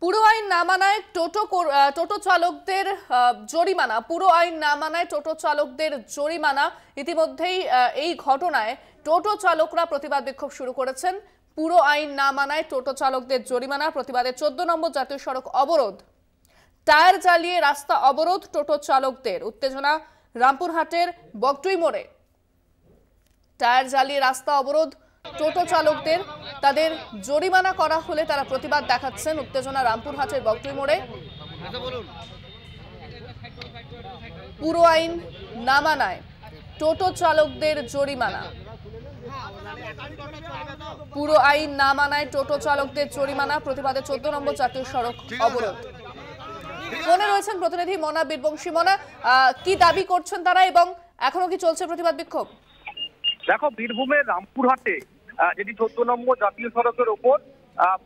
পুরো আইন না মানায় টোটো চালকদের জরিমানা। পুরো আইন না মানায় টোটো চালকদের জরিমানা। ইতিমধ্যেই এই ঘটনায় টোটো চালকরা প্রতিবাদ বিক্ষোভ শুরু করেছেন। পুরো আইন না মানায় টোটো চালকদের জরিমানা প্রতিবাদে 14 নম্বর জাতীয় সড়ক অবরোধ। টায়ার জ্বালিয়ে রাস্তা অবরোধ টোটো চালকদের। উত্তেজনা রামপুরহাটের বগটুই মোড়ে। টায়ার জ্বালিয়ে রাস্তা অবরোধ টোটো চালকদের, তাদের জরিমানা করা হলে তারা প্রতিবাদ দেখাচ্ছেন। উত্তেজনা রামপুরহাটের বগটুই মোড়ে। পুরো আইন না মানায় টোটো চালকদের জরিমানা। পুরো আইন না মানায় টোটো চালকদের জরিমানা প্রতিবাদে 14 নম্বর জাতীয় সড়ক অবরোধ। ফোনে রয়েছেন প্রতিনিধি মনা বীরবংশী। মনা, কি দাবি করছেন তারা এবং এখনো কি চলছে প্রতিবাদ বিক্ষোভ? দেখো, বীরভূমের রামপুরহাটে যেটি 14 নম্বর জাতীয় সড়কের ওপর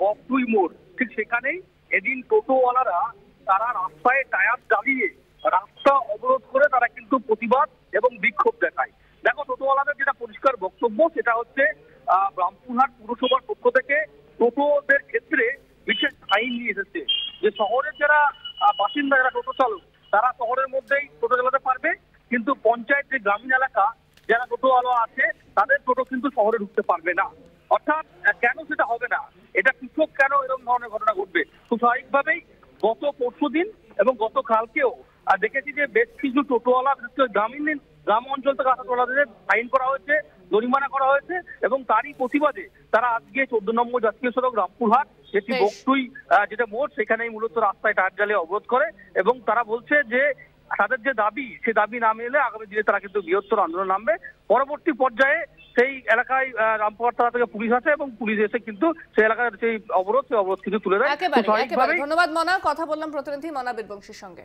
বগটুই মোড়, ঠিক সেখানেই এদিন টোটোওয়ালারা তারা রাস্তায় টায়ার জ্বালিয়ে রাস্তা অবরোধ করে তারা কিন্তু প্রতিবাদ এবং বিক্ষোভ দেখায়। দেখো, টোটোওয়ালাদের যেটা পরিষ্কার বক্তব্য সেটা হচ্ছে রামপুরহাট পুরসভার পক্ষ থেকে টোটোদের ক্ষেত্রে বিশেষ আইন নিয়ে এসেছে যে শহরের যারা বাসিন্দা, যারা টোটো চালক, তারা শহরের মধ্যেই টোটো চালাতে পারবে, কিন্তু পঞ্চায়েত যে গ্রামীণ এলাকা যারা টোটোওয়ালা আছে তাদের টোটো কিন্তু শহরে ঢুকতে পারবে না। অর্থাৎ কেন সেটা হবে না, এটা কৃষক কেন এরকম ধরনের ঘটনা ঘটবে? খুব স্বাভাবিকভাবেই গত পরশুদিন এবং গতকালকেও দেখেছি যে বেশ কিছু টোটোওয়ালা, বিশেষ করে গ্রাম অঞ্চল থেকে আসা টোটোওয়ালাদের ফাইন করা হয়েছে, জরিমানা করা হয়েছে এবং তারই প্রতিবাদে তারা আজকে 14 নম্বর জাতীয় সড়ক রামপুরহাট যেটি বগটুই যেটা মোড়, সেখানেই মূলত রাস্তায় টায়ার জ্বালিয়ে অবরোধ করে এবং তারা বলছে যে তাদের যে দাবি, সে দাবি না মেলে আগামী দিনে তারা কিন্তু বৃহত্তর আন্দোলন নামবে। পরবর্তী পর্যায়ে সেই এলাকায় রামপুরহাট থানা থেকে পুলিশ আছে এবং পুলিশ এসে কিন্তু সেই এলাকার সেই অবরোধ কিন্তু তুলে দেয়। একেবারে ধন্যবাদ মনা। কথা বললাম প্রতিনিধি মনা বীরবংশীর সঙ্গে।